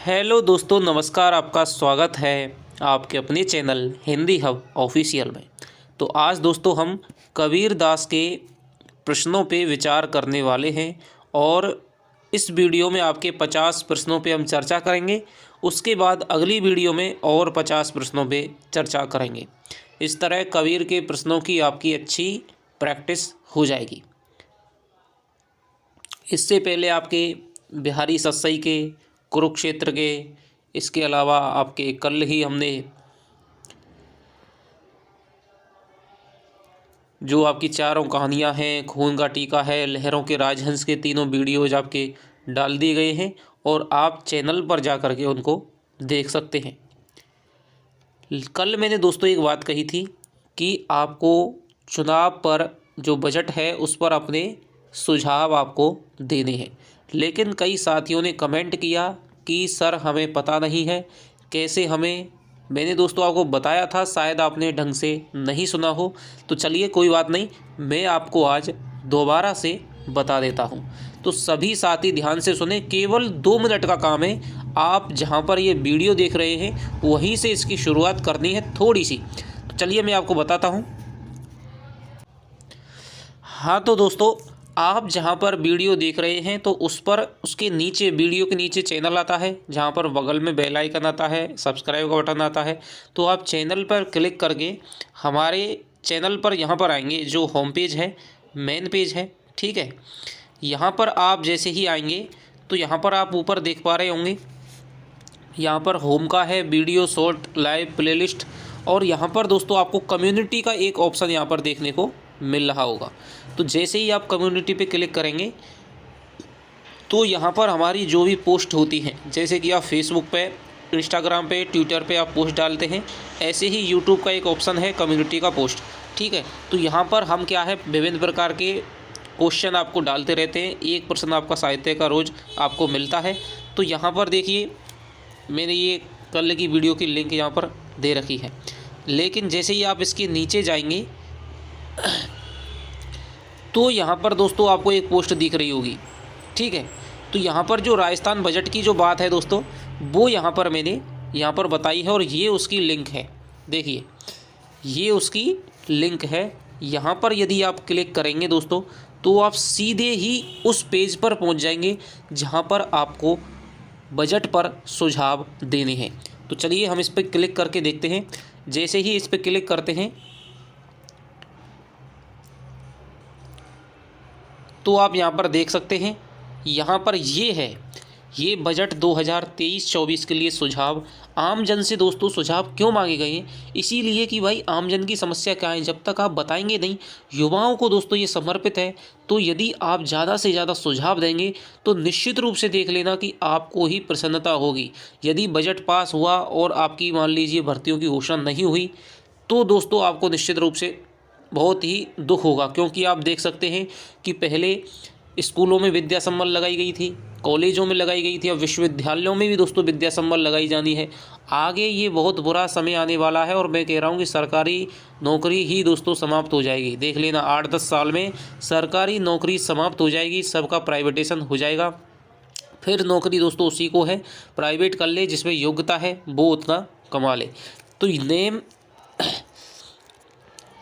Hello दोस्तों, नमस्कार। आपका स्वागत है आपके अपने चैनल हिंदी हब ऑफिशियल में। तो आज दोस्तों हम कबीर दास के प्रश्नों पे विचार करने वाले हैं और इस वीडियो में आपके 50 प्रश्नों पे हम चर्चा करेंगे। उसके बाद अगली वीडियो में और 50 प्रश्नों पे चर्चा करेंगे। इस तरह कबीर के प्रश्नों की आपकी अच्छी प्रैक्टिस हो जाएगी। इससे पहले आपके बिहारी सत्सई के, कुरुक्षेत्र के, इसके अलावा आपके कल ही हमने जो आपकी चारों कहानियां हैं, खून का टीका है, लहरों के राजहंस के तीनों वीडियोज आपके डाल दिए गए हैं और आप चैनल पर जा कर के उनको देख सकते हैं। कल मैंने दोस्तों एक बात कही थी कि आपको चुनाव पर जो बजट है उस पर अपने सुझाव आपको देने हैं, लेकिन कई साथियों ने कमेंट किया कि सर हमें पता नहीं है कैसे हमें। मैंने दोस्तों आपको बताया था, शायद आपने ढंग से नहीं सुना हो। तो चलिए कोई बात नहीं, मैं आपको आज दोबारा से बता देता हूं। तो सभी साथी ध्यान से सुने, केवल 2 मिनट का काम है। आप जहां पर ये वीडियो देख रहे हैं वहीं से इसकी शुरुआत करनी है थोड़ी सी। तो चलिए मैं आपको बताता हूं। हाँ तो दोस्तों, आप जहाँ पर वीडियो देख रहे हैं तो उस पर उसके नीचे, वीडियो के नीचे चैनल आता है, जहाँ पर बगल में बेल आइकन आता है, सब्सक्राइब का बटन आता है। तो आप चैनल पर क्लिक करके हमारे चैनल पर यहाँ पर आएंगे। जो होम पेज है, मेन पेज है, ठीक है। यहाँ पर आप जैसे ही आएंगे तो यहाँ पर आप ऊपर देख पा रहे होंगे, यहाँ पर होम का है, वीडियो, शॉर्ट, लाइव, प्लेलिस्ट। और यहाँ पर दोस्तों आपको कम्युनिटी का एक ऑप्शन यहाँ पर देखने को मिल रहा होगा। तो जैसे ही आप कम्युनिटी पे क्लिक करेंगे तो यहाँ पर हमारी जो भी पोस्ट होती हैं, जैसे कि आप फेसबुक पे, इंस्टाग्राम पे, ट्विटर पे आप पोस्ट डालते हैं, ऐसे ही यूट्यूब का एक ऑप्शन है कम्युनिटी का पोस्ट, ठीक है। तो यहाँ पर हम क्या है, विभिन्न प्रकार के क्वेश्चन आपको डालते रहते हैं। 1% आपका साहित्य का रोज़ आपको मिलता है। तो यहाँ पर देखिए, मैंने ये कल की वीडियो की लिंक यहाँ पर दे रखी है, लेकिन जैसे ही आप इसके नीचे जाएंगे तो यहाँ पर दोस्तों आपको एक पोस्ट दिख रही होगी, ठीक है। तो यहाँ पर जो राजस्थान बजट की जो बात है दोस्तों, वो यहाँ पर मैंने यहाँ पर बताई है और ये उसकी लिंक है। देखिए, ये उसकी लिंक है। यहाँ पर यदि आप क्लिक करेंगे दोस्तों तो आप सीधे ही उस पेज पर पहुँच जाएंगे जहाँ पर आपको बजट पर सुझाव देने हैं। तो चलिए हम इस पर क्लिक करके देखते हैं। जैसे ही इस पर क्लिक करते हैं तो आप यहाँ पर देख सकते हैं, यहाँ पर ये है, ये बजट 2023-24 के लिए सुझाव। आम जन से दोस्तों सुझाव क्यों मांगे गए हैं? इसीलिए कि भाई आम जन की समस्या क्या है, जब तक आप बताएंगे नहीं। युवाओं को दोस्तों ये समर्पित है। तो यदि आप ज़्यादा से ज़्यादा सुझाव देंगे तो निश्चित रूप से देख लेना कि आपको ही प्रसन्नता होगी। यदि बजट पास हुआ और आपकी मान लीजिए भर्तियों की घोषणा नहीं हुई तो दोस्तों आपको निश्चित रूप से बहुत ही दुख होगा, क्योंकि आप देख सकते हैं कि पहले स्कूलों में विद्या संबल लगाई गई थी, कॉलेजों में लगाई गई थी, अब विश्वविद्यालयों में भी दोस्तों विद्या संबल लगाई जानी है। आगे ये बहुत बुरा समय आने वाला है और मैं कह रहा हूँ कि सरकारी नौकरी ही दोस्तों समाप्त हो जाएगी। देख लेना, 8-10 साल में सरकारी नौकरी समाप्त हो जाएगी, सबका प्राइवेटेशन हो जाएगा। फिर नौकरी दोस्तों उसी को है, प्राइवेट कर ले जिसमें योग्यता है, वो उतना कमा ले। तो नेम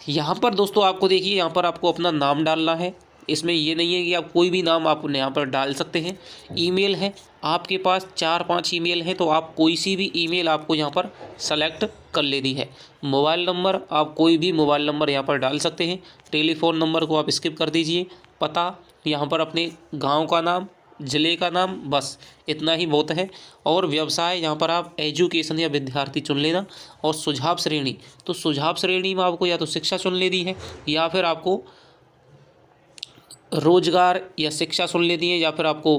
यहाँ पर दोस्तों आपको देखिए, यहाँ पर आपको अपना नाम डालना है। इसमें ये नहीं है कि आप कोई भी नाम आप यहाँ पर डाल सकते हैं। ईमेल है, आपके पास 4-5 ईमेल हैं तो आप कोई सी भी ईमेल आपको यहाँ पर सेलेक्ट कर लेनी है। मोबाइल नंबर, आप कोई भी मोबाइल नंबर यहाँ पर डाल सकते हैं। टेलीफोन नंबर को आप स्किप कर दीजिए। पता, यहाँ पर अपने गाँव का नाम, ज़िले का नाम, बस इतना ही बहुत है। और व्यवसाय, यहाँ पर आप एजुकेशन या विद्यार्थी चुन लेना। और सुझाव श्रेणी, तो सुझाव श्रेणी में आपको या तो शिक्षा चुन लेनी है या फिर आपको रोजगार या शिक्षा चुन लेनी है या फिर आपको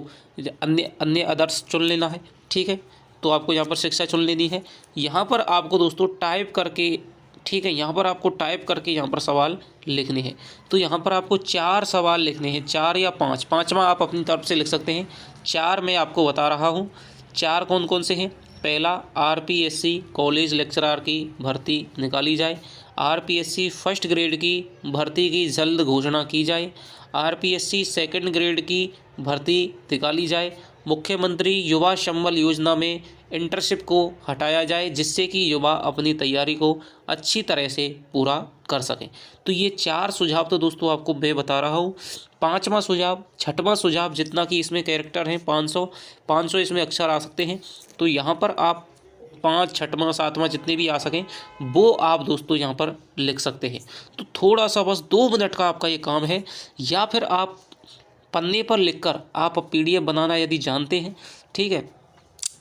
अन्य अन्य अदर्स चुन लेना है, ठीक है। तो आपको यहाँ पर शिक्षा चुन लेनी है। यहाँ पर आपको दोस्तों टाइप करके, ठीक है, यहाँ पर आपको टाइप करके यहाँ पर सवाल लिखने हैं। तो यहाँ पर आपको 4 सवाल लिखने हैं, 4 या 5, पाँचवा आप अपनी तरफ से लिख सकते हैं। 4 मैं आपको बता रहा हूँ। 4 कौन कौन से हैं? पहला, आरपीएससी कॉलेज लेक्चरर की भर्ती निकाली जाए। आरपीएससी फर्स्ट ग्रेड की भर्ती की जल्द घोषणा की जाए। आरपीएससी सेकंड ग्रेड की भर्ती निकाली जाए। मुख्यमंत्री युवा संबल योजना में इंटर्नशिप को हटाया जाए, जिससे कि युवा अपनी तैयारी को अच्छी तरह से पूरा कर सकें। तो ये 4 सुझाव तो दोस्तों आपको मैं बता रहा हूँ। 5वां सुझाव, 6वां सुझाव, जितना कि इसमें कैरेक्टर हैं 500 इसमें अक्षर आ सकते हैं, तो यहाँ पर आप 5, 6वां, 7वां जितने भी आ सकें वो आप दोस्तों यहाँ पर लिख सकते हैं। तो थोड़ा सा बस 2 मिनट का आपका ये काम है, या फिर आप पन्ने पर लिखकर आप PDF बनाना यदि जानते हैं, ठीक है,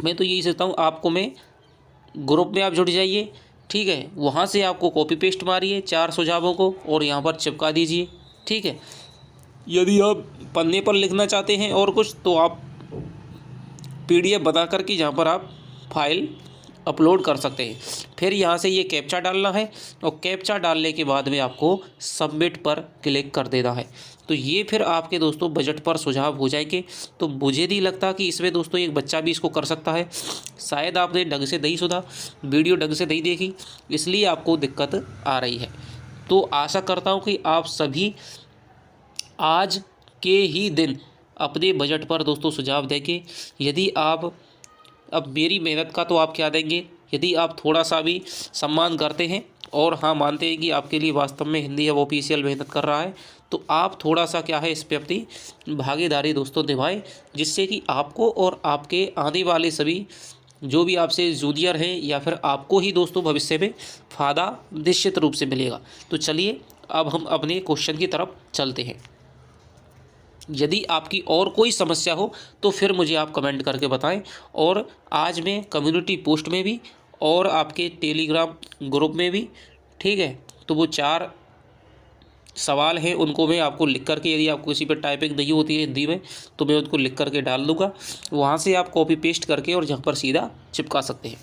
मैं तो यही सोचता हूँ आपको मैं ग्रुप में आप जुड़ जाइए, ठीक है, वहाँ से आपको कॉपी पेस्ट मारिए 4 सुझावों को और यहाँ पर चिपका दीजिए, ठीक है। यदि आप पन्ने पर लिखना चाहते हैं और कुछ, तो आप PDF बना करके जहाँ पर आप फाइल अपलोड कर सकते हैं। फिर यहाँ से ये कैप्चा डालना है और कैप्चा डालने के बाद में आपको सबमिट पर क्लिक कर देना है। तो ये फिर आपके दोस्तों बजट पर सुझाव हो जाएंगे। तो मुझे नहीं लगता कि इसमें दोस्तों एक बच्चा भी इसको कर सकता है। शायद आपने ढंग से नहीं सुना, वीडियो ढंग से नहीं देखी, इसलिए आपको दिक्कत आ रही है। तो आशा करता हूँ कि आप सभी आज के ही दिन अपने बजट पर दोस्तों सुझाव देंगे। यदि आप अब मेरी मेहनत का तो आप क्या देंगे, यदि आप थोड़ा सा भी सम्मान करते हैं और हाँ मानते हैं कि आपके लिए वास्तव में हिंदी अब ऑफिशियल मेहनत कर रहा है, तो आप थोड़ा सा क्या है इस पे अपनी भागीदारी दोस्तों निभाएं, जिससे कि आपको और आपके आने वाले सभी जो भी आपसे जूनियर हैं या फिर आपको ही दोस्तों भविष्य में फ़ायदा निश्चित रूप से मिलेगा। तो चलिए अब हम अपने क्वेश्चन की तरफ चलते हैं। यदि आपकी और कोई समस्या हो तो फिर मुझे आप कमेंट करके बताएं, और आज मैं कम्युनिटी पोस्ट में भी और आपके टेलीग्राम ग्रुप में भी, ठीक है, तो वो 4 सवाल हैं उनको मैं आपको लिख करके, यदि आपको किसी पर टाइपिंग नहीं होती है हिंदी में तो मैं उनको लिख करके डाल दूँगा, वहाँ से आप कॉपी पेस्ट करके और जहाँ पर सीधा चिपका सकते हैं।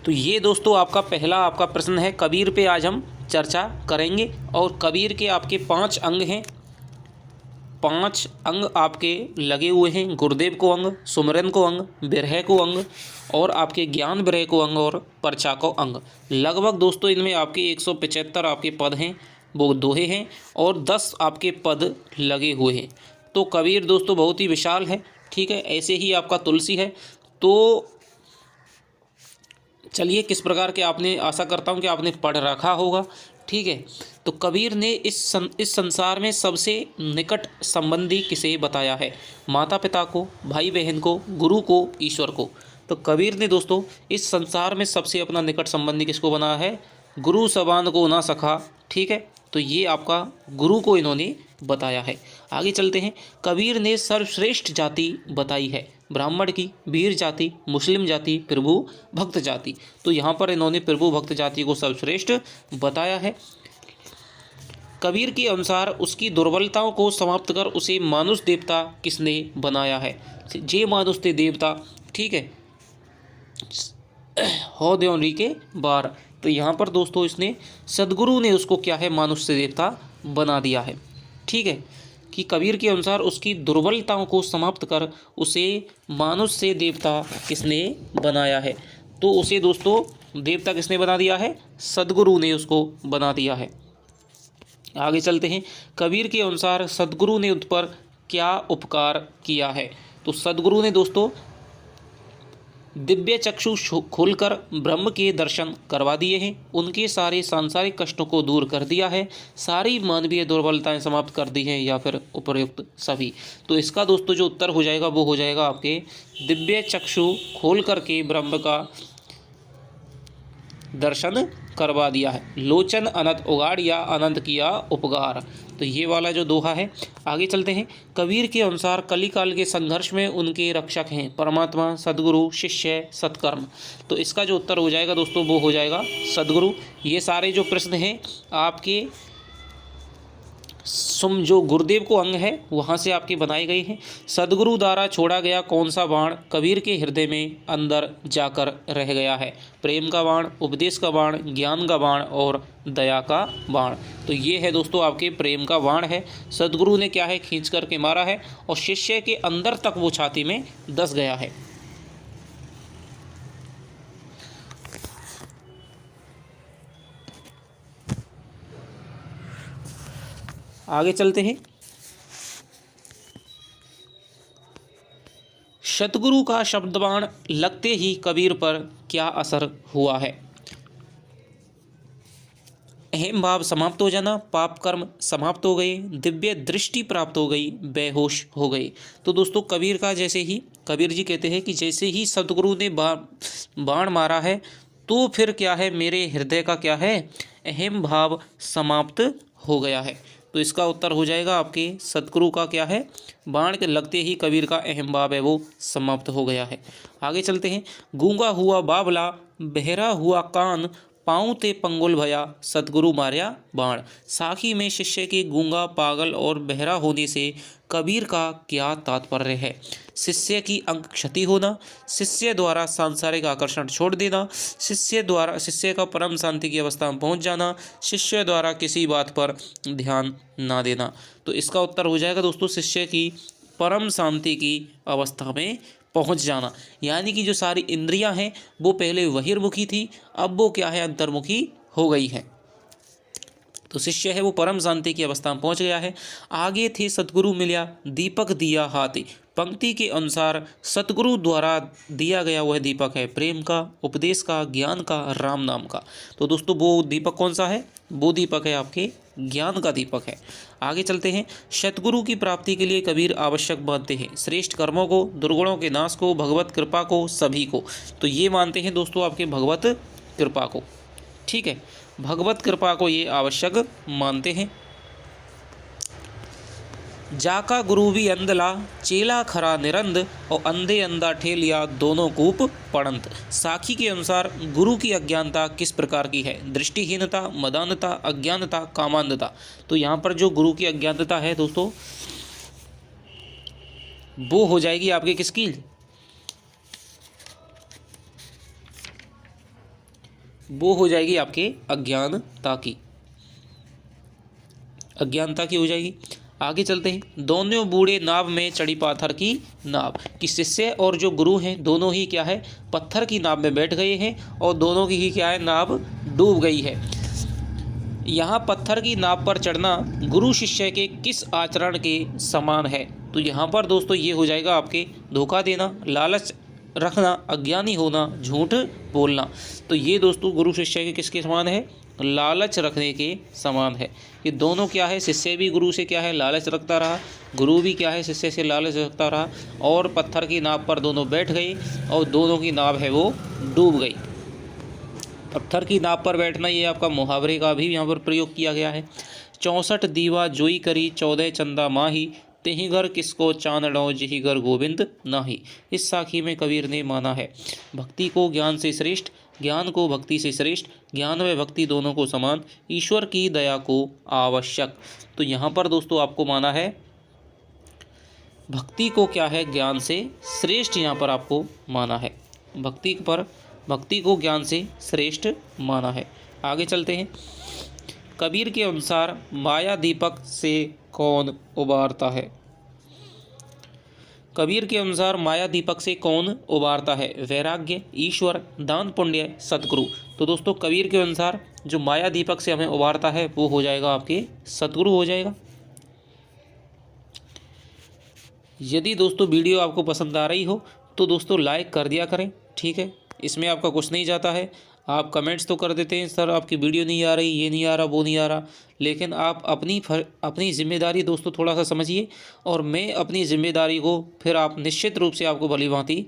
तो ये दोस्तों आपका पहला आपका प्रश्न है, कबीर पे आज हम चर्चा करेंगे। और कबीर के आपके 5 अंग हैं, 5 अंग आपके लगे हुए हैं। गुरुदेव को अंग, सुमरन को अंग, बिरह को अंग, और आपके ज्ञान बिरह को अंग, और पर्चा को अंग। लगभग दोस्तों इनमें आपके 175 आपके पद हैं, वो दोहे हैं, और 10 आपके पद लगे हुए हैं। तो कबीर दोस्तों बहुत ही विशाल है, ठीक है। ऐसे ही आपका तुलसी है। तो चलिए किस प्रकार के आपने, आशा करता हूँ कि आपने पढ़ रखा होगा, ठीक है। तो कबीर ने इस संसार में सबसे निकट संबंधी किसे बताया है? माता पिता को, भाई बहन को, गुरु को, ईश्वर को। तो कबीर ने दोस्तों इस संसार में सबसे अपना निकट संबंधी किसको बनाया है? गुरु सबान को ना सखा, ठीक है। तो ये आपका गुरु को इन्होंने बताया है। आगे चलते हैं। कबीर ने सर्वश्रेष्ठ जाति बताई है, ब्राह्मण की, वीर जाति, मुस्लिम जाति, प्रभु भक्त जाति। तो यहाँ पर इन्होंने प्रभु भक्त जाति को सर्वश्रेष्ठ बताया है। कबीर के अनुसार उसकी दुर्बलताओं को समाप्त कर उसे मानुष देवता किसने बनाया है? जे मानुष ते देवता, ठीक है, हो देवरी के बार। तो यहाँ पर दोस्तों इसने सदगुरु ने उसको क्या है, मानुष से देवता बना दिया है, ठीक है। कि कबीर के अनुसार उसकी दुर्बलताओं को समाप्त कर उसे मानुष से देवता किसने बनाया है? तो उसे दोस्तों देवता किसने बना दिया है? सदगुरु ने उसको बना दिया है। आगे चलते हैं। कबीर के अनुसार सदगुरु ने उस पर क्या उपकार किया है? तो सदगुरु ने दोस्तों दिव्य चक्षु खोलकर ब्रह्म के दर्शन करवा दिए हैं, उनके सारे सांसारिक कष्टों को दूर कर दिया है, सारी मानवीय दुर्बलताएं समाप्त कर दी हैं, या फिर उपयुक्त सभी। तो इसका दोस्तों जो उत्तर हो जाएगा वो हो जाएगा आपके दिव्य चक्षु खोल करके ब्रह्म का दर्शन करवा दिया है। लोचन अनंत उगाड़ या अनंत किया उपकार। तो ये वाला जो दोहा है। आगे चलते हैं। कबीर के अनुसार कलिकाल के संघर्ष में उनके रक्षक हैं परमात्मा, सदगुरु, शिष्य, सत्कर्म। तो इसका जो उत्तर हो जाएगा दोस्तों वो हो जाएगा सदगुरु। ये सारे जो प्रश्न हैं आपके जो गुरुदेव को अंग है वहाँ से आपके बनाए गए हैं। सदगुरु द्वारा छोड़ा गया कौन सा बाण कबीर के हृदय में अंदर जाकर रह गया है? प्रेम का बाण, उपदेश का बाण, ज्ञान का बाण और दया का बाण। तो ये है दोस्तों आपके प्रेम का बाण है। सदगुरु ने क्या है, खींच करके मारा है और शिष्य के अंदर तक वो छाती में धस गया है। आगे चलते हैं। सतगुरु का शब्दबाण लगते ही कबीर पर क्या असर हुआ है? अहम भाव समाप्त हो जाना, पाप कर्म समाप्त हो गए, दिव्य दृष्टि प्राप्त हो गई, बेहोश हो गए। तो दोस्तों कबीर का जैसे ही, कबीर जी कहते हैं कि जैसे ही सतगुरु ने बाण मारा है तो फिर क्या है, मेरे हृदय का क्या है, अहम भाव समाप्त हो गया है। तो इसका उत्तर हो जाएगा आपके सतगुरु का क्या है, बाण के लगते ही कबीर का अहम भाव है वो समाप्त हो गया है। आगे चलते हैं। गूंगा हुआ बाबला, बहरा हुआ कान, पाँव ते पंगुल भया, सतगुरु मार्या बाण। साखी में शिष्य के गूंगा, पागल और बहरा होने से कबीर का क्या तात्पर्य है? शिष्य की अंग क्षति होना, शिष्य द्वारा सांसारिक आकर्षण छोड़ देना, शिष्य का परम शांति की अवस्था में पहुंच जाना, शिष्य द्वारा किसी बात पर ध्यान ना देना। तो इसका उत्तर हो जाएगा दोस्तों शिष्य की परम शांति की अवस्था में पहुंच जाना। यानी कि जो सारी इंद्रियां हैं वो पहले बहिर्मुखी थी, अब वो क्या है, अंतर्मुखी हो गई है। तो शिष्य है वो परम शांति की अवस्था में पहुंच गया है। आगे थे सतगुरु मिल्या, दीपक दिया हाथी। पंक्ति के अनुसार सतगुरु द्वारा दिया गया वह दीपक है प्रेम का, उपदेश का, ज्ञान का, राम नाम का। तो दोस्तों वो दीपक कौन सा है? वो दीपक है आपके ज्ञान का दीपक है। आगे चलते हैं। सतगुरु की प्राप्ति के लिए कबीर आवश्यक मानते हैं श्रेष्ठ कर्मों को, दुर्गुणों के नाश को, भगवत कृपा को, सभी को। तो ये मानते हैं दोस्तों आपके भगवत कृपा को। ठीक है, भगवत कृपा को ये आवश्यक मानते हैं। जाका गुरु भी अंधला, चेला खरा निरंद, और अंधे अंधा ठेलिया, दोनों कूप पड़ंत। साखी के अनुसार गुरु की अज्ञानता किस प्रकार की है? दृष्टिहीनता, मदानता, अज्ञानता, कामांधता। तो यहाँ पर जो गुरु की अज्ञानता है दोस्तों वो हो जाएगी आपके किसकी? वो हो जाएगी आपके अज्ञानता की, अज्ञानता की हो जाएगी। आगे चलते हैं। दोनों बूढ़े नाव में चढ़ी पाथर की नाव। कि शिष्य और जो गुरु हैं दोनों ही क्या है, पत्थर की नाव में बैठ गए हैं और दोनों की ही क्या है, नाव डूब गई है। यहाँ पत्थर की नाव पर चढ़ना गुरु शिष्य के किस आचरण के समान है? तो यहाँ पर दोस्तों ये हो जाएगा आपके धोखा देना, लालच रखना, अज्ञानी होना, झूठ बोलना। तो ये दोस्तों गुरु शिष्य के किसके समान है? लालच रखने के समान है। कि दोनों क्या है, शिष्य भी गुरु से क्या है, लालच रखता रहा, गुरु भी क्या है, शिष्य से लालच रखता रहा, और पत्थर की नाव पर दोनों बैठ गए और दोनों की नाव है वो डूब गई। पत्थर की नाव पर बैठना ये आपका मुहावरे का भी यहाँ पर प्रयोग किया गया है। 64 दीवा जोई करी, 14 चंदा माही, तेहि घर किसको चांदड़ो, जिहि घर गोविंद नाही। इस साखी में कबीर ने माना है भक्ति को ज्ञान से श्रेष्ठ, ज्ञान को भक्ति से श्रेष्ठ, ज्ञान व भक्ति दोनों को समान, ईश्वर की दया को आवश्यक। तो यहाँ पर दोस्तों आपको माना है भक्ति को क्या है, ज्ञान से श्रेष्ठ यहाँ पर आपको माना है। भक्ति को ज्ञान से श्रेष्ठ माना है। आगे चलते हैं। कबीर के अनुसार माया दीपक से कौन उबारता है? कबीर के अनुसार माया दीपक से कौन उबारता है? वैराग्य, ईश्वर, दान पुण्य, सतगुरु। तो दोस्तों कबीर के अनुसार जो माया दीपक से हमें उबारता है वो हो जाएगा आपके सतगुरु हो जाएगा। यदि दोस्तों वीडियो आपको पसंद आ रही हो तो दोस्तों लाइक कर दिया करें। ठीक है, इसमें आपका कुछ नहीं जाता है। आप कमेंट्स तो कर देते हैं सर आपकी वीडियो नहीं आ रही, ये नहीं आ रहा, वो नहीं आ रहा, लेकिन आप अपनी जिम्मेदारी दोस्तों थोड़ा सा समझिए और मैं अपनी जिम्मेदारी को फिर आप निश्चित रूप से आपको भली भांति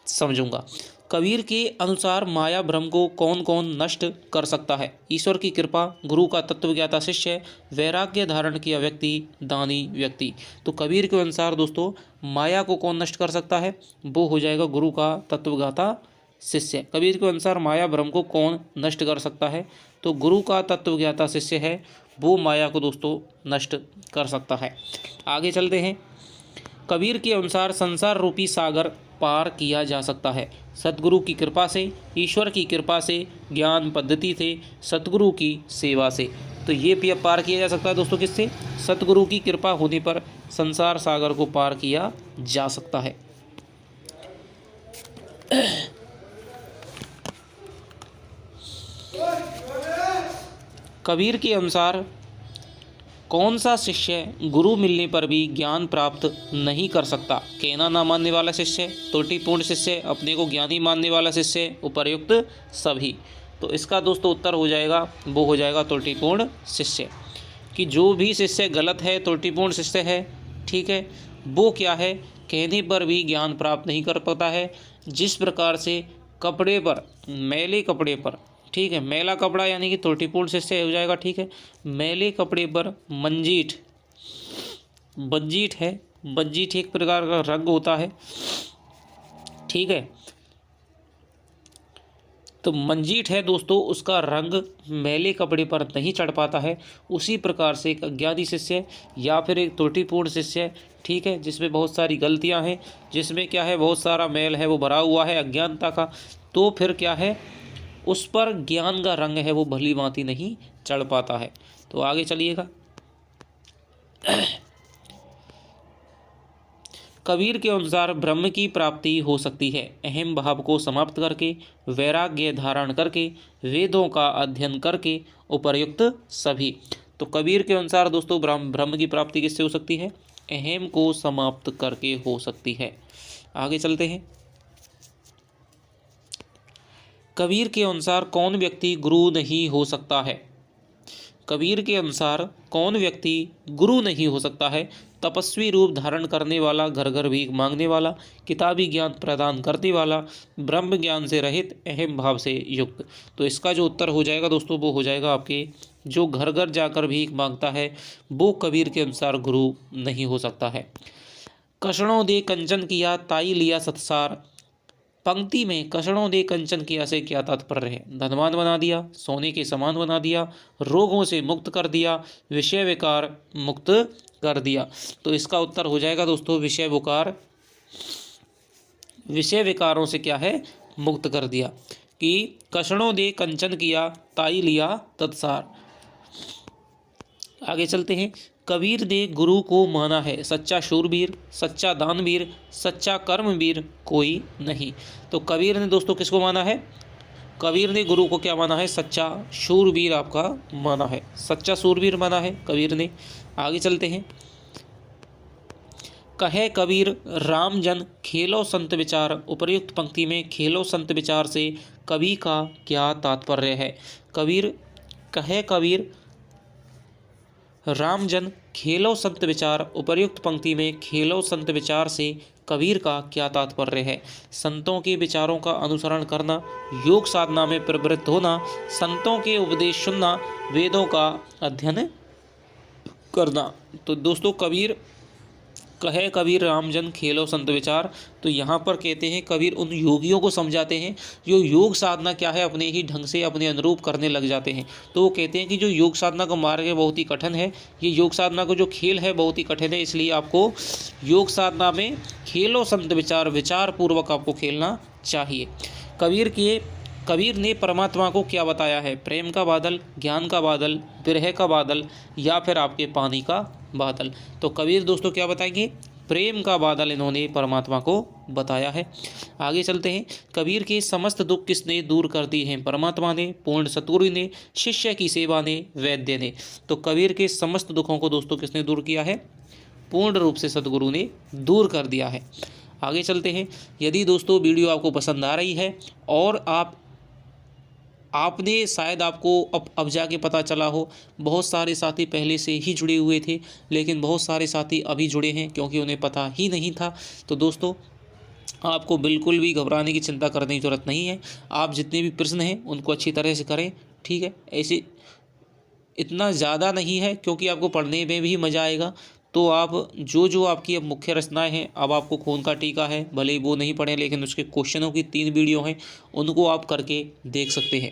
समझूंगा। कबीर के अनुसार माया भ्रम को कौन कौन नष्ट कर सकता है? ईश्वर की कृपा, गुरु का तत्वज्ञाता शिष्य, वैराग्य धारण किया व्यक्ति, दानी व्यक्ति। तो कबीर के अनुसार दोस्तों माया को कौन नष्ट कर सकता है? वो हो जाएगा गुरु का तत्वज्ञाता शिष्य। कबीर के अनुसार माया भ्रम को कौन नष्ट कर सकता है? तो गुरु का तत्वज्ञाता शिष्य है वो माया को दोस्तों नष्ट कर सकता है। आगे चलते हैं। कबीर के अनुसार संसार रूपी सागर पार किया जा सकता है सतगुरु की कृपा से, ईश्वर की कृपा से, ज्ञान पद्धति से, सतगुरु की सेवा से। तो ये भी पार किया जा सकता है दोस्तों किससे? सतगुरु की कृपा होने पर संसार सागर को पार किया जा सकता है। कबीर के अनुसार कौन सा शिष्य गुरु मिलने पर भी ज्ञान प्राप्त नहीं कर सकता? कहना ना मानने वाला शिष्य, त्रुटिपूर्ण शिष्य, अपने को ज्ञानी मानने वाला शिष्य, उपर्युक्त सभी। तो इसका दोस्तों उत्तर हो जाएगा, वो हो जाएगा त्रुटिपूर्ण शिष्य। कि जो भी शिष्य गलत है, त्रुटिपूर्ण शिष्य है, ठीक है, वो क्या है, कहने पर भी ज्ञान प्राप्त नहीं कर पाता है। जिस प्रकार से कपड़े पर, मैले कपड़े पर, ठीक है, मैला कपड़ा यानी कि त्रुटिपूर्ण शिष्य हो जाएगा, ठीक है। मैले कपड़े पर मंजीठ, बज्जीठ है, बज्जीठ एक प्रकार का रंग होता है, ठीक है। तो मंजीठ है दोस्तों, उसका रंग मैले कपड़े पर नहीं चढ़ पाता है। उसी प्रकार से एक अज्ञानी शिष्य या फिर एक त्रुटिपूर्ण शिष्य, ठीक है, जिसमें बहुत सारी गलतियां हैं, जिसमें क्या है, बहुत सारा मैल है वो भरा हुआ है अज्ञानता का, तो फिर क्या है, उस पर ज्ञान का रंग है वो भली भांति नहीं चढ़ पाता है। तो आगे चलिएगा। कबीर के अनुसार ब्रह्म की प्राप्ति हो सकती है अहम भाव को समाप्त करके, वैराग्य धारण करके, वेदों का अध्ययन करके, उपर्युक्त सभी। तो कबीर के अनुसार दोस्तों ब्रह्म की प्राप्ति किससे हो सकती है? अहम को समाप्त करके हो सकती है। आगे चलते हैं। कबीर के अनुसार कौन व्यक्ति गुरु नहीं हो सकता है? कबीर के अनुसार कौन व्यक्ति गुरु नहीं हो सकता है? तपस्वी रूप धारण करने वाला, घर घर भीख मांगने वाला, किताबी ज्ञान प्रदान करने वाला, ब्रह्म ज्ञान से रहित, अहम भाव से युक्त। तो इसका जो उत्तर हो जाएगा दोस्तों वो हो जाएगा आपके, जो घर घर जाकर भीख मांगता है वो कबीर के अनुसार गुरु नहीं हो सकता है। कषणों दे कंचन किया ताई लिया सत्सार। पंक्ति में कषणों दे कंचन किया से क्या तात्पर्य है? धनवान बना दिया, सोने के समान बना दिया, रोगों से मुक्त कर दिया, विषय विकार मुक्त कर दिया। तो इसका उत्तर हो जाएगा दोस्तों विषय विकारों से क्या है, मुक्त कर दिया। कि कषणों दे कंचन किया ताई लिया तत्सार। आगे चलते हैं। कबीर ने गुरु को माना है सच्चा शूरवीर, सच्चा दानवीर, सच्चा कर्मवीर कोई नहीं। तो कबीर ने दोस्तों किसको माना है? कबीर ने गुरु को क्या माना है? सच्चा शूरवीर आपका माना है, सच्चा शूरवीर माना है कबीर ने। आगे चलते हैं। कहे कबीर राम जन खेलो संत विचार। उपर्युक्त पंक्ति में खेलो संत विचार से कवि का क्या तात्पर्य है? कहे कबीर रामजन खेलो संत विचार। उपर्युक्त पंक्ति में खेलो संत विचार से कबीर का क्या तात्पर्य है? संतों के विचारों का अनुसरण करना, योग साधना में प्रवृत्त होना, संतों के उपदेश सुनना, वेदों का अध्ययन करना। तो दोस्तों कहे कबीर रामजन खेलो संत विचार, तो यहाँ पर कहते हैं कबीर उन योगियों को समझाते हैं जो योग साधना क्या है अपने ही ढंग से अपने अनुरूप करने लग जाते हैं। तो वो कहते हैं कि जो योग साधना का मार्ग है बहुत ही कठिन है, ये योग साधना को जो खेल है बहुत ही कठिन है, इसलिए आपको योग साधना में खेलो संत विचार, विचार पूर्वक आपको खेलना चाहिए। कबीर ने परमात्मा को क्या बताया है? प्रेम का बादल, ज्ञान का बादल, विरह का बादल या फिर आपके पानी का बादल। तो कबीर दोस्तों क्या बताएंगे? प्रेम का बादल इन्होंने परमात्मा को बताया है। आगे चलते हैं। कबीर के समस्त दुख किसने दूर कर दिए हैं? परमात्मा ने, पूर्ण सतगुरु ने, शिष्य की सेवा ने, वैद्य ने। तो कबीर के समस्त दुखों को दोस्तों किसने दूर किया है? पूर्ण रूप से सतगुरु ने दूर कर दिया है। आगे चलते हैं। यदि दोस्तों वीडियो आपको पसंद आ रही है और आपने शायद आपको अब जाके पता चला हो, बहुत सारे साथी पहले से ही जुड़े हुए थे लेकिन बहुत सारे साथी अभी जुड़े हैं क्योंकि उन्हें पता ही नहीं था। तो दोस्तों आपको बिल्कुल भी घबराने की चिंता करने की ज़रूरत नहीं है। आप जितने भी प्रश्न हैं उनको अच्छी तरह से करें, ठीक है। ऐसे इतना ज़्यादा नहीं है क्योंकि आपको पढ़ने में भी मज़ा आएगा। तो आप जो आपकी अब मुख्य रचनाएं हैं, अब आपको खून का टीका है, भले ही वो नहीं पढ़ें लेकिन उसके क्वेश्चनों की 3 वीडियो हैं, उनको आप करके देख सकते हैं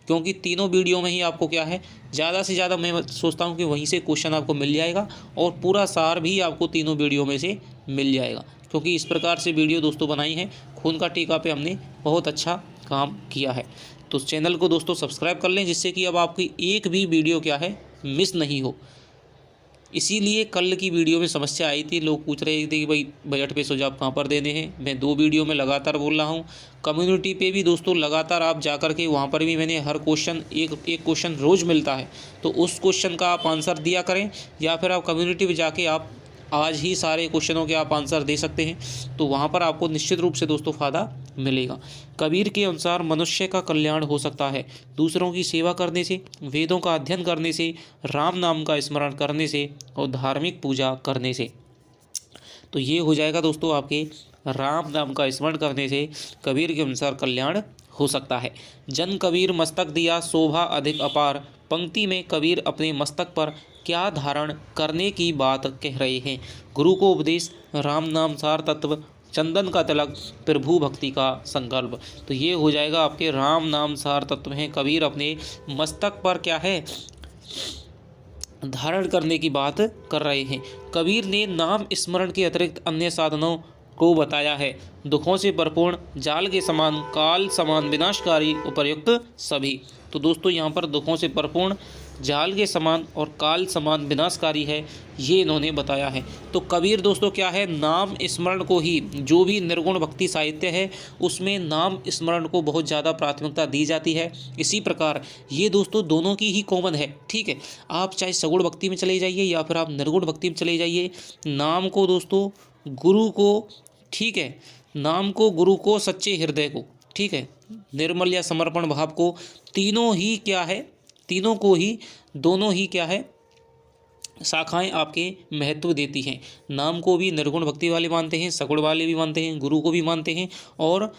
क्योंकि तीनों वीडियो में ही आपको क्या है, ज़्यादा से ज़्यादा मैं सोचता हूँ कि वहीं से क्वेश्चन आपको मिल जाएगा और पूरा सार भी आपको तीनों वीडियो में से मिल जाएगा। क्योंकि इस प्रकार से वीडियो दोस्तों बनाई है, खून का टीका पे हमने बहुत अच्छा काम किया है। तो चैनल को दोस्तों सब्सक्राइब कर लें जिससे कि अब आपकी एक भी वीडियो क्या है, मिस नहीं हो। इसीलिए कल की वीडियो में समस्या आई थी, लोग पूछ रहे थे कि भाई बजट पे सुझाव कहाँ पर देने हैं। मैं 2 वीडियो में लगातार बोल रहा हूँ। कम्युनिटी पे भी दोस्तों लगातार आप जा कर के वहाँ पर भी मैंने हर क्वेश्चन एक क्वेश्चन रोज़ मिलता है, तो उस क्वेश्चन का आप आंसर दिया करें, या फिर आप कम्युनिटी पे जाके आप आज ही सारे क्वेश्चनों के आप आंसर दे सकते हैं, तो वहाँ पर आपको निश्चित रूप से दोस्तों फ़ायदा मिलेगा। कबीर के अनुसार मनुष्य का कल्याण हो सकता है दूसरों की सेवा करने से, वेदों का अध्ययन करने से, राम नाम का स्मरण करने से और धार्मिक पूजा करने से। तो ये हो जाएगा दोस्तों आपके राम नाम का स्मरण करने से कबीर के अनुसार कल्याण हो सकता है। जन कबीर मस्तक दिया शोभा अधिक अपार, पंक्ति में कबीर अपने मस्तक पर क्या धारण करने की बात कह रहे हैं। गुरु को उपदेश, राम नाम सार तत्व, चंदन का तिलक, प्रभु भक्ति का संकल्प। तो ये हो जाएगा आपके राम नाम सार तत्व हैं। कबीर अपने मस्तक पर क्या है धारण करने की बात कर रहे हैं। कबीर ने नाम स्मरण के अतिरिक्त अन्य साधनों को बताया है। दुखों से भरपूर, जाल के समान, काल समान विनाशकारी, उपर्युक्त सभी। तो दोस्तों यहाँ पर दुखों से भरपूर, जाल के समान और काल समान विनाशकारी है, ये इन्होंने बताया है। तो कबीर दोस्तों क्या है, नाम स्मरण को ही, जो भी निर्गुण भक्ति साहित्य है उसमें नाम स्मरण को बहुत ज़्यादा प्राथमिकता दी जाती है। इसी प्रकार ये दोस्तों दोनों की ही कॉमन है, ठीक है। आप चाहे सगुण भक्ति में चले जाइए या फिर आप निर्गुण भक्ति में चले जाइए, नाम को दोस्तों गुरु को, ठीक है, नाम को, गुरु को, सच्चे हृदय को, ठीक है, निर्मल या समर्पण भाव को, तीनों ही क्या है, तीनों को ही, दोनों ही क्या है शाखाएं आपके महत्व देती हैं। नाम को भी निर्गुण भक्ति वाले मानते हैं, सगुण वाले भी मानते हैं, गुरु को भी मानते हैं, और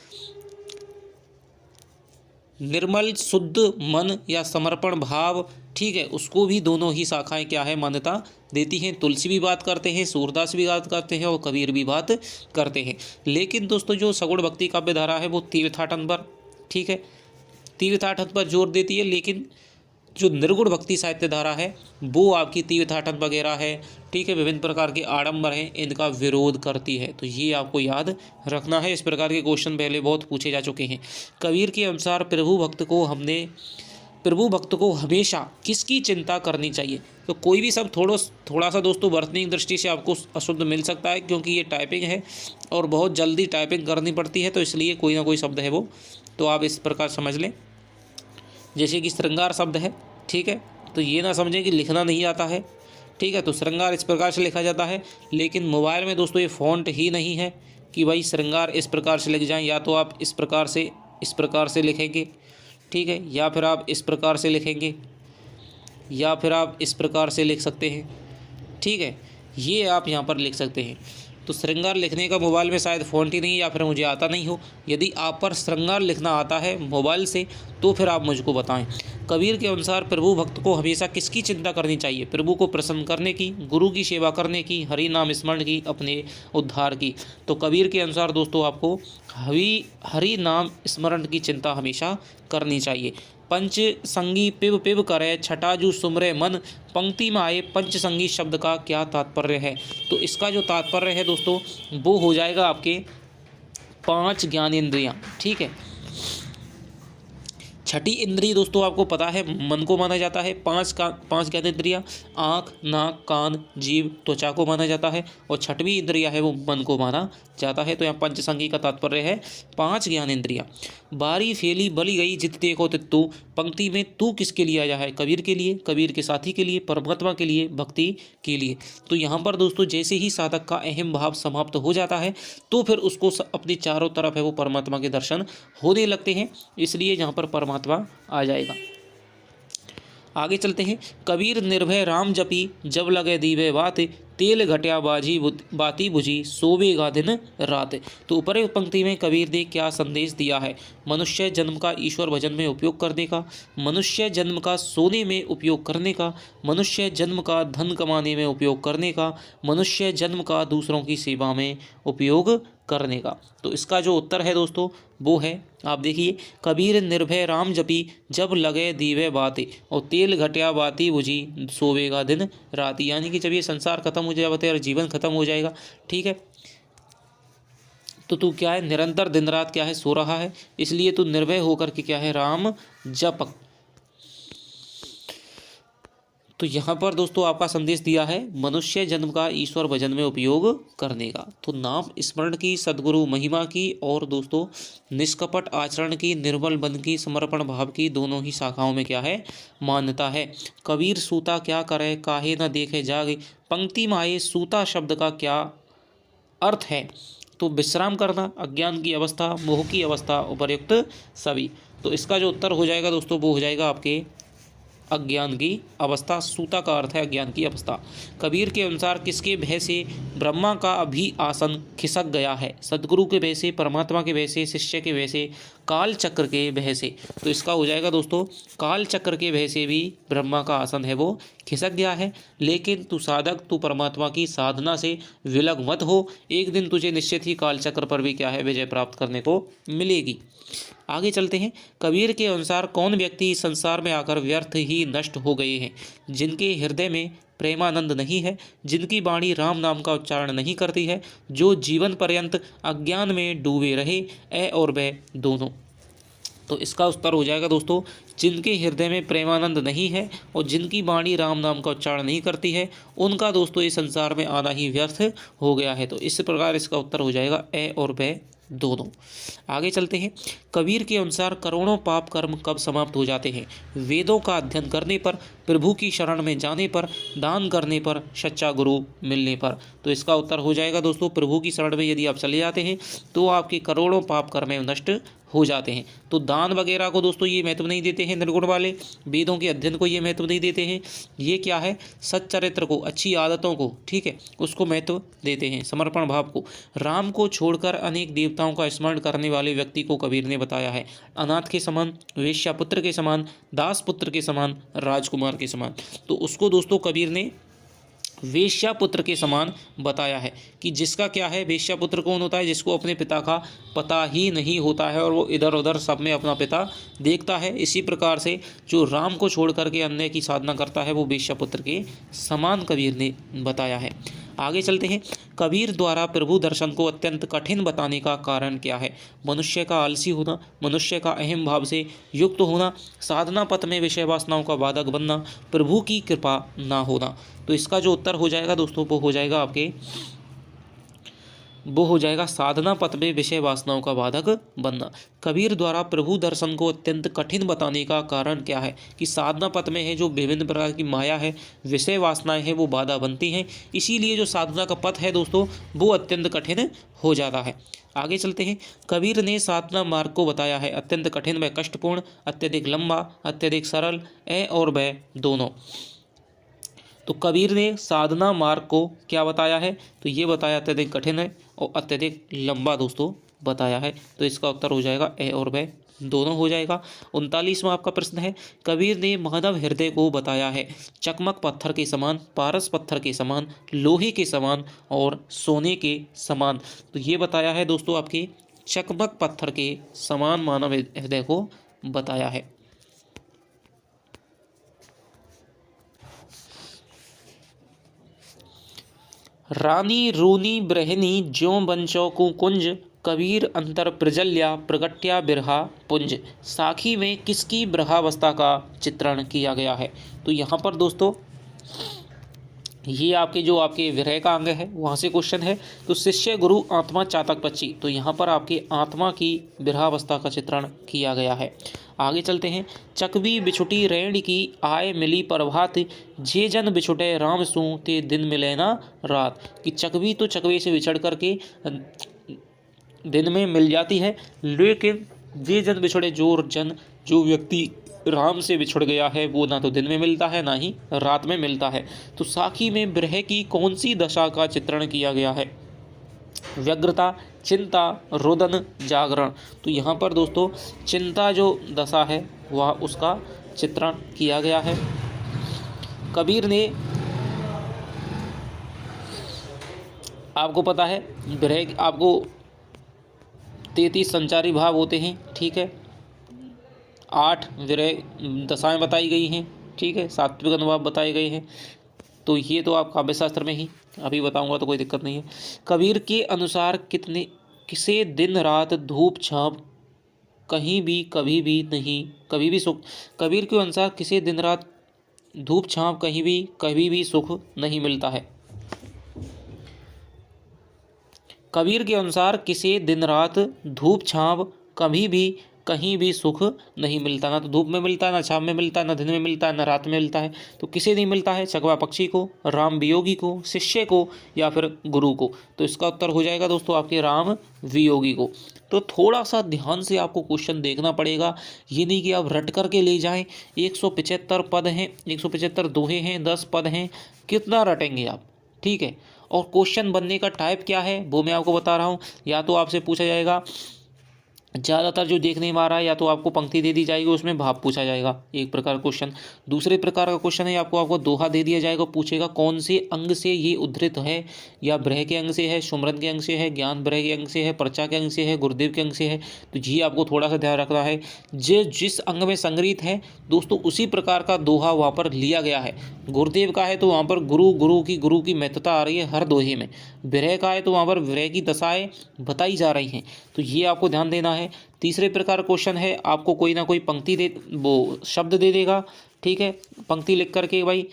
निर्मल शुद्ध मन या समर्पण भाव, ठीक है, उसको भी दोनों ही शाखाएं क्या है मान्यता देती हैं। तुलसी भी बात करते हैं, सूरदास भी बात करते हैं और कबीर भी बात करते हैं। लेकिन दोस्तों जो सगुण भक्ति काव्य धारा है वो तीर्थाटन पर, ठीक है, तीर्थाटन पर जोर देती है। लेकिन जो निर्गुण भक्ति साहित्य धारा है वो आपकी तीर्थाटन वगैरह है, ठीक है, विभिन्न प्रकार के आडंबर हैं, इनका विरोध करती है। तो ये आपको याद रखना है। इस प्रकार के क्वेश्चन पहले बहुत पूछे जा चुके हैं। कबीर के अनुसार प्रभु भक्त को हमेशा किसकी चिंता करनी चाहिए। तो कोई भी शब्द थोड़ा सा दोस्तों वर्तनी दृष्टि से आपको अशुद्ध मिल सकता है, क्योंकि ये टाइपिंग है और बहुत जल्दी टाइपिंग करनी पड़ती है, तो इसलिए कोई ना कोई शब्द है वो, तो आप इस प्रकार समझ लें। जैसे कि श्रृंगार शब्द है, ठीक है, तो ये ना समझें कि लिखना नहीं आता है, ठीक है, तो श्रृंगार इस प्रकार से लिखा जाता है। लेकिन मोबाइल में दोस्तों ये फ़ॉन्ट ही नहीं है कि भाई श्रृंगार इस प्रकार से लिख जाएं, या तो आप इस प्रकार से लिखेंगे, ठीक है, या फिर आप इस प्रकार से लिखेंगे, या फिर आप इस प्रकार से लिख सकते हैं, ठीक है, ये आप यहाँ पर लिख सकते हैं। तो श्रृंगार लिखने का मोबाइल में शायद फ़ॉन्ट ही नहीं, या फिर मुझे आता नहीं हो। यदि आप पर श्रृंगार लिखना आता है मोबाइल से तो फिर आप मुझको बताएं। कबीर के अनुसार प्रभु भक्त को हमेशा किसकी चिंता करनी चाहिए। प्रभु को प्रसन्न करने की, गुरु की सेवा करने की, हरि नाम स्मरण की, अपने उद्धार की। तो कबीर के अनुसार दोस्तों आपको हरि नाम स्मरण की चिंता हमेशा करनी चाहिए। पंच संगी पिब पिब करे, छठाजू सुमरे मन, पंक्ति में आए पंचसंगी शब्द का क्या तात्पर्य है। तो इसका जो तात्पर्य है दोस्तों वो हो जाएगा आपके 5 ज्ञानेंद्रियां, ठीक है। छठी इंद्रिय दोस्तों आपको पता है मन को माना जाता है। 5 ज्ञानेंद्रियां आँख, नाक, कान, जीभ, त्वचा को माना जाता है, और छठवीं इंद्रिया है वो मन को माना जाता है। तो यहाँ पंचसंगी का तात्पर्य है 5 ज्ञानेंद्रियां। बारी फैली बली गई जित देखो तित्तु, पंक्ति में तू किसके लिए आया है, कबीर के लिए, कबीर के साथी के लिए, परमात्मा के लिए, भक्ति के लिए। तो यहाँ पर दोस्तों जैसे ही साधक का अहम भाव समाप्त हो जाता है तो फिर उसको अपनी चारों तरफ है वो परमात्मा के दर्शन होने लगते हैं, इसलिए यहाँ पर परमात्मा आ जाएगा। आगे चलते हैं। कबीर निर्भय राम जपी, जब लगे दीवे बात, तेल घटिया बाती बुझी, सोवेगा दिन रात। तो ऊपर पंक्ति में कबीर ने क्या संदेश दिया है। मनुष्य जन्म का ईश्वर भजन में उपयोग करने का, मनुष्य जन्म का सोने में उपयोग करने का, मनुष्य जन्म का धन कमाने में उपयोग करने का, मनुष्य जन्म का दूसरों की सेवा में उपयोग करने का। तो इसका जो उत्तर है दोस्तों वो है, आप देखिए, कबीर निर्भय राम जपी, जब लगे दीवे बाती, और तेल घटिया बाती बुझी, सोवेगा दिन राती। यानी कि जब ये संसार खत्म हो जाएगा और जीवन खत्म हो जाएगा, ठीक है, तो तू क्या है निरंतर दिन रात क्या है सो रहा है, इसलिए तू निर्भय होकर के क्या है राम जप। तो यहाँ पर दोस्तों आपका संदेश दिया है मनुष्य जन्म का ईश्वर भजन में उपयोग करने का। तो नाम स्मरण की, सद्गुरु महिमा की और दोस्तों निष्कपट आचरण की, निर्मल मन की, समर्पण भाव की, दोनों ही शाखाओं में क्या है, मान्यता है। कबीर सूता क्या करे, काहे न देखे जागे। पंक्ति में आए सूता शब्द का क्या अर्थ है, तो विश्राम करना, अज्ञान की अवस्था, मोह की अवस्था, उपर्युक्त सभी। तो इसका जो उत्तर हो जाएगा दोस्तों वो हो जाएगा आपके अज्ञान की अवस्था। सूता का अर्थ है अज्ञान की अवस्था। कबीर के अनुसार किसके भय से ब्रह्मा का भी आसन खिसक गया है, सदगुरु के भय से, परमात्मा के भय से, शिष्य के भय से, काल चक्र के भय से। तो इसका हो जाएगा दोस्तों काल चक्र के भय से भी ब्रह्मा का आसन है वो खिसक गया है। लेकिन तू साधक, तू परमात्मा की साधना से विलग मत हो, एक दिन तुझे निश्चित ही काल चक्र पर भी क्या है, विजय प्राप्त करने को मिलेगी। आगे चलते हैं। कबीर के अनुसार कौन व्यक्ति इस संसार में आकर व्यर्थ ही नष्ट हो गए हैं, जिनके हृदय में प्रेमानंद नहीं है, जिनकी वाणी राम नाम का उच्चारण नहीं करती है, जो जीवन पर्यंत अज्ञान में डूबे रहे, ए और बै दोनों। तो इसका उत्तर हो जाएगा दोस्तों जिनके हृदय में प्रेमानंद नहीं है और जिनकी वाणी राम नाम का उच्चारण नहीं करती है, उनका दोस्तों इस संसार में आना ही व्यर्थ हो गया है। तो इस प्रकार इसका उत्तर हो जाएगा ए और बै दोनों। आगे चलते हैं। कबीर के अनुसार करोड़ों पाप कर्म कब समाप्त हो जाते हैं, वेदों का अध्ययन करने पर, प्रभु की शरण में जाने पर, दान करने पर, सच्चा गुरु मिलने पर। तो इसका उत्तर हो जाएगा दोस्तों प्रभु की शरण में यदि आप चले जाते हैं तो आपके करोड़ों पाप कर्म नष्ट हो जाते हैं। तो दान वगैरह को दोस्तों ये महत्व नहीं देते हैं निर्गुण वाले, वेदों के अध्ययन को ये महत्व नहीं देते हैं, ये क्या है सच्चरित्र को, अच्छी आदतों को, ठीक है, उसको महत्व देते हैं, समर्पण भाव को। राम को छोड़कर अनेक देवताओं का स्मरण करने वाले व्यक्ति को कबीर ने बताया है अनाथ के समान, वेश्या पुत्र के समान, दास पुत्र के समान, राजकुमार के समान। तो उसको दोस्तों कबीर ने वेश्या पुत्र के समान बताया है कि जिसका क्या है, वेश्या पुत्र कौन होता है, जिसको अपने पिता का पता ही नहीं होता है और वो इधर उधर सब में अपना पिता देखता है। इसी प्रकार से जो राम को छोड़ करके अन्य की साधना करता है वो वेश्या पुत्र के समान कबीर ने बताया है। आगे चलते हैं। कबीर द्वारा प्रभु दर्शन को अत्यंत कठिन बताने का कारण क्या है, मनुष्य का आलसी होना, मनुष्य का अहम भाव से युक्त होना, साधना पथ में विषय वासनाओं का बाधक बनना, प्रभु की कृपा ना होना। तो इसका जो उत्तर हो जाएगा दोस्तों वो हो जाएगा साधना पथ में विषय वासनाओं का बाधक बनना। कबीर द्वारा प्रभु दर्शन को अत्यंत कठिन बताने का कारण क्या है कि साधना पथ में है जो विभिन्न प्रकार की माया है, विषय वासनाएं हैं, वो बाधा बनती हैं, इसीलिए जो साधना का पथ है दोस्तों वो अत्यंत कठिन हो जाता है। आगे चलते हैं। कबीर ने साधना मार्ग को बताया है अत्यंत कठिन व कष्टपूर्ण, अत्यधिक लंबा, अत्यधिक सरल, ए और बै दोनों। तो कबीर ने साधना मार्ग को क्या बताया है, तो ये बताया अत्यधिक कठिन है और अत्यधिक लंबा दोस्तों बताया है। तो इसका उत्तर हो जाएगा ए और बै दोनों हो जाएगा। 39वां आपका प्रश्न है। कबीर ने मानव हृदय को बताया है चकमक पत्थर के समान, पारस पत्थर के समान, लोहे के समान और सोने के समान। तो ये बताया है दोस्तों आपके चकमक पत्थर के समान मानव हृदय को बताया है। रानी रूनी ब्रहनी ज्यों बंचौ कुंज, कबीर अंतर प्रजल्या प्रगट्या बिरहा पुंज। साखी में किसकी ब्रहावस्था का चित्रण किया गया है, तो यहाँ पर दोस्तों ये आपके जो आपके विरह का अंग है वहाँ से क्वेश्चन है। तो शिष्य गुरु आत्मा चातक पक्षी, तो यहाँ पर आपके आत्मा की विरहावस्था का चित्रण किया गया है। आगे चलते हैं। चकवी बिछुटी रैण की आय मिली प्रभात, जे जन बिछुटे राम सू ते दिन मिले ना रात। कि चकवी तो चकवे से बिछड़ करके दिन में मिल जाती है, लेकिन जे जन बिछुड़े जो व्यक्ति राम से बिछुड़ गया है वो ना तो दिन में मिलता है ना ही रात में मिलता है। तो साखी में विरह की कौन सी दशा का चित्रण किया गया है, व्यग्रता, चिंता, रोदन, जागरण। तो यहाँ पर दोस्तों चिंता जो दशा है वह उसका चित्रण किया गया है। कबीर ने, आपको पता है विरह आपको 33 संचारी भाव होते हैं, ठीक है, 8 विरह दशाएं बताई गई हैं, ठीक है, सात्विक अनुभाव बताए गए हैं। तो ये तो आप काव्य शास्त्र में ही अभी बताऊंगा तो कोई दिक्कत नहीं है। कबीर के अनुसार किसे दिन रात धूप छाप कहीं भी कभी भी नहीं, कभी भी सुख। कबीर के अनुसार किसे दिन रात धूप छांव कभी भी सुख नहीं मिलता है। कबीर के अनुसार किसी दिन रात धूप छांव कभी भी कहीं भी सुख नहीं मिलता, ना तो धूप में मिलता है, ना छांव में मिलता है, ना दिन में मिलता है, ना रात में मिलता है। तो किसे नहीं मिलता है? चकवा पक्षी को, राम वियोगी को, शिष्य को, या फिर गुरु को। तो इसका उत्तर हो जाएगा दोस्तों आपके राम वियोगी को। तो थोड़ा सा ध्यान से आपको क्वेश्चन देखना पड़ेगा, ये नहीं कि आप रट करके ले जाएं। 175 पद हैं, 175 दोहे हैं, 10 पद हैं, कितना रटेंगे आप? ठीक है। और क्वेश्चन बनने का टाइप क्या है वो मैं आपको बता रहा हूँ। या तो आपसे पूछा जाएगा, ज़्यादातर जो देखने में आ रहा है, या तो आपको पंक्ति दे दी जाएगी, उसमें भाव पूछा जाएगा, एक प्रकार का क्वेश्चन। दूसरे प्रकार का क्वेश्चन है आपको दोहा दे दिया जाएगा, पूछेगा कौन से अंग से ये उद्धृत है, या ब्रह के अंग से है, सुमरन के अंग से है, ज्ञान ब्रह के अंग से है, पर्चा के अंग से है, गुरुदेव के अंग से है। तो ये आपको थोड़ा सा ध्यान रखना है, जिस अंग में संग्रहित है दोस्तों उसी प्रकार का दोहा वहाँ पर लिया गया है। गुरुदेव का है तो वहाँ पर गुरु की महत्वता आ रही है हर दोहे में। विरह का है तो वहाँ पर विरह की दशाएं बताई जा रही हैं, तो ये आपको ध्यान देना है। तीसरे प्रकार क्वेश्चन है, आपको कोई ना कोई पंक्ति शब्द दे देगा, ठीक है, पंक्ति लिख करके भाई।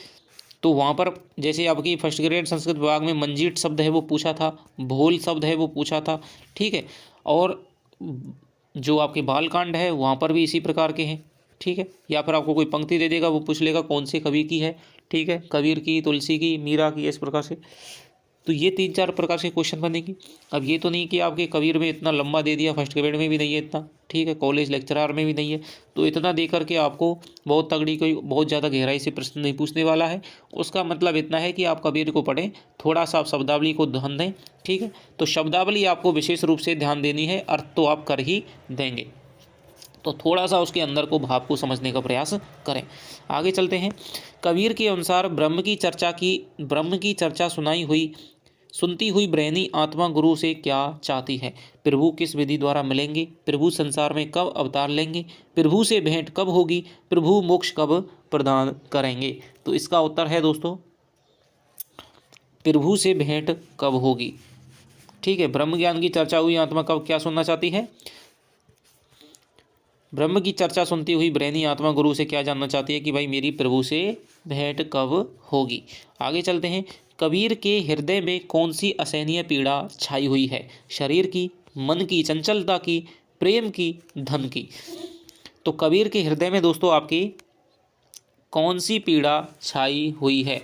तो वहाँ पर जैसे आपकी फर्स्ट ग्रेड संस्कृत विभाग में मंजीट शब्द है वो पूछा था, भोल शब्द है वो पूछा था, ठीक है। और जो आपके बालकांड है वहाँ पर भी इसी प्रकार के हैं, ठीक है। या फिर आपको कोई पंक्ति दे देगा, वो पूछ लेगा कौन से कवि की है, ठीक है, कबीर की, तुलसी की, मीरा की, इस प्रकार से। तो ये 3-4 प्रकार से क्वेश्चन बनेगी। अब ये तो नहीं कि आपके कबीर में इतना लंबा दे दिया, फर्स्ट ग्रेड में भी नहीं है इतना, ठीक है, कॉलेज लेक्चरर में भी नहीं है, तो इतना दे करके आपको बहुत तगड़ी कोई बहुत ज़्यादा गहराई से प्रश्न नहीं पूछने वाला है। उसका मतलब इतना है कि आप कबीर को पढ़ें, थोड़ा सा आप शब्दावली को ध्यान दें, ठीक है। तो शब्दावली आपको विशेष रूप से ध्यान देनी है, अर्थ तो आप कर ही देंगे, तो थोड़ा सा उसके अंदर को भाव को समझने का प्रयास करें। आगे चलते हैं। कबीर के अनुसार ब्रह्म की चर्चा सुनती हुई ब्रह्मणी आत्मा गुरु से क्या चाहती है? प्रभु किस विधि द्वारा मिलेंगे? प्रभु संसार में कब अवतार लेंगे? प्रभु से भेंट कब होगी? प्रभु मोक्ष कब प्रदान करेंगे? तो इसका उत्तर है दोस्तों, प्रभु से भेंट कब होगी, ठीक है। ब्रह्म ज्ञान की चर्चा हुई आत्मा कब क्या सुनना चाहती है? ब्रह्म की चर्चा सुनती हुई ब्रह्मणी आत्मा गुरु से क्या जानना चाहती है कि भाई मेरी प्रभु से भेंट कब होगी। आगे चलते हैं। कबीर के हृदय में कौन सी असहनीय पीड़ा छाई हुई है? शरीर की, मन की चंचलता की, प्रेम की, धन की? तो कबीर के हृदय में दोस्तों आपकी कौन सी पीड़ा छाई हुई है?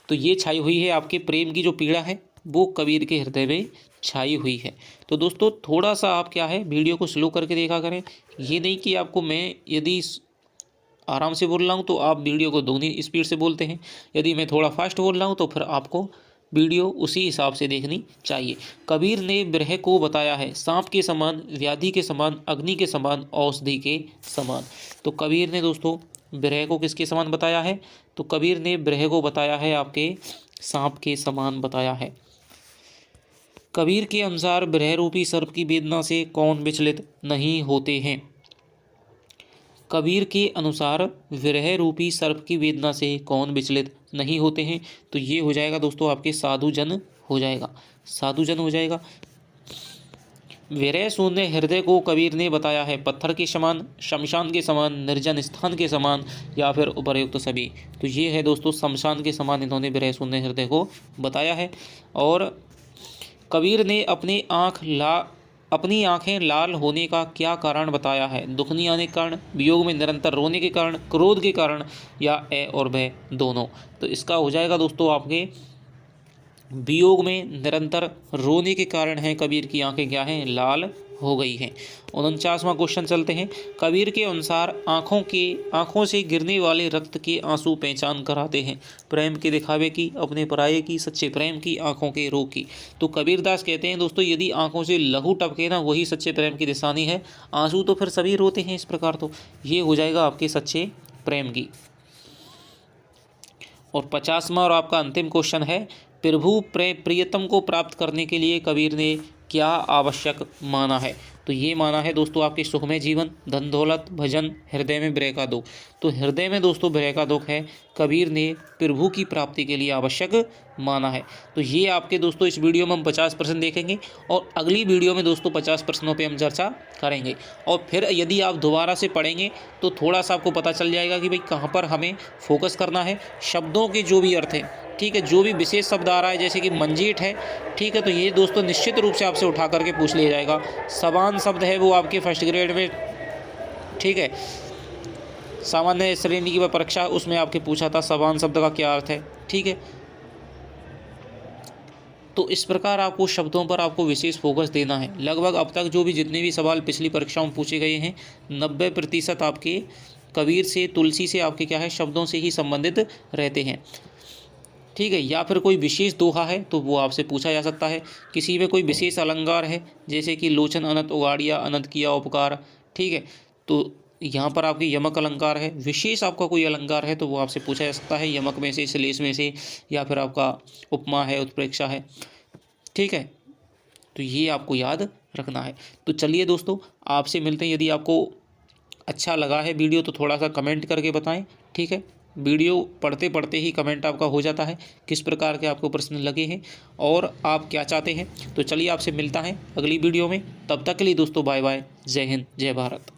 तो ये छाई हुई है आपके प्रेम की जो पीड़ा है वो कबीर के हृदय में छाई हुई है। तो दोस्तों थोड़ा सा आप क्या है वीडियो को स्लो करके देखा करें, ये नहीं कि आपको मैं यदि आराम से बोल रहा हूँ तो आप वीडियो को दोगुनी स्पीड से बोलते हैं, यदि मैं थोड़ा फास्ट बोल रहा हूँ तो फिर आपको वीडियो उसी हिसाब से देखनी चाहिए। कबीर ने विरह को बताया है सांप के समान, व्याधि के समान, अग्नि के समान, औषधि के समान। तो कबीर ने दोस्तों विरह को किसके समान बताया है? तो कबीर ने विरह को बताया है आपके सांप के समान बताया है। कबीर के अनुसार विरह रूपी सर्प की वेदना से कौन विचलित नहीं होते हैं? कबीर के अनुसार विरह रूपी सर्प की वेदना से कौन विचलित नहीं होते हैं? तो ये हो जाएगा दोस्तों आपके साधुजन हो जाएगा, साधुजन हो जाएगा। विरह शून्य हृदय को कबीर ने बताया है पत्थर के समान, शमशान के समान, निर्जन स्थान के समान, या फिर उपर्युक्त सभी। तो ये है दोस्तों शमशान के समान इन्होंने विरह शून्य हृदय को बताया है। और कबीर ने अपनी आंखें लाल होने का क्या कारण बताया है? दुख नहीं आने के कारण, वियोग में निरंतर रोने के कारण, क्रोध के कारण, या ए और ब दोनों? तो इसका हो जाएगा दोस्तों आपके वियोग में निरंतर रोने के कारण है कबीर की आंखें क्या हैं? लाल हो गई हैं। 49वां क्वेश्चन चलते हैं। कबीर के अनुसार आँखों से गिरने वाले रक्त के आंसू पहचान कराते हैं? प्रेम के दिखावे की, अपने पराये की, सच्चे प्रेम की, आँखों के रोग की? तो कबीरदास कहते हैं दोस्तों यदि आँखों से लहू टपके ना वही सच्चे प्रेम की निशानी है। आंसू तो फिर सभी रोते हैं इस प्रकार, तो ये हो जाएगा आपके सच्चे प्रेम की। और 50वां और आपका अंतिम क्वेश्चन है, प्रभु प्रियतम को प्राप्त करने के लिए कबीर ने क्या आवश्यक माना है? तो ये माना है दोस्तों आपके सुखमय जीवन, धन दौलत, भजन, हृदय में भय का दुख। तो हृदय में दोस्तों भय का दुख है, कबीर ने प्रभु की प्राप्ति के लिए आवश्यक माना है। तो ये आपके दोस्तों इस वीडियो में हम 50% देखेंगे और अगली वीडियो में दोस्तों 50% पे हम चर्चा करेंगे। और फिर यदि आप दोबारा से पढ़ेंगे तो थोड़ा सा आपको पता चल जाएगा कि भाई कहाँ पर हमें फोकस करना है, शब्दों के जो भी अर्थ हैं, ठीक है, जो भी विशेष शब्द आ रहा है जैसे कि मंजीठ है, ठीक है, तो ये दोस्तों निश्चित रूप से आपसे उठा करके पूछ लिया जाएगा। समान शब्द है वो आपके फर्स्ट ग्रेड में, ठीक है, सामान्य श्रेणी की परीक्षा उसमें आपके पूछा था समान शब्द का क्या अर्थ है, ठीक है। तो इस प्रकार आपको शब्दों पर आपको विशेष फोकस देना है। लगभग अब तक जो भी जितने भी सवाल पिछली परीक्षाओं में पूछे गए हैं 90% आपके कबीर से, तुलसी से आपके क्या है, शब्दों से ही संबंधित रहते हैं, ठीक है। या फिर कोई विशेष दोहा है तो वो आपसे पूछा जा सकता है। किसी में कोई विशेष अलंकार है जैसे कि लोचन अनंत उगाड़िया, अनंत किया उपकार, ठीक है, तो यहाँ पर आपकी यमक अलंकार है। विशेष आपका कोई अलंकार है तो वो आपसे पूछा जा सकता है, यमक में से, श्लेष में से, या फिर आपका उपमा है, उत्प्रेक्षा है, ठीक है। तो ये आपको याद रखना है। तो चलिए दोस्तों आपसे मिलते हैं। यदि आपको अच्छा लगा है वीडियो तो थोड़ा सा कमेंट करके बताएं, ठीक है। वीडियो पढ़ते पढ़ते ही कमेंट आपका हो जाता है किस प्रकार के आपको प्रश्न लगे हैं और आप क्या चाहते हैं। तो चलिए आपसे मिलता है अगली वीडियो में, तब तक के लिए दोस्तों बाय बाय, जय हिंद, जय भारत।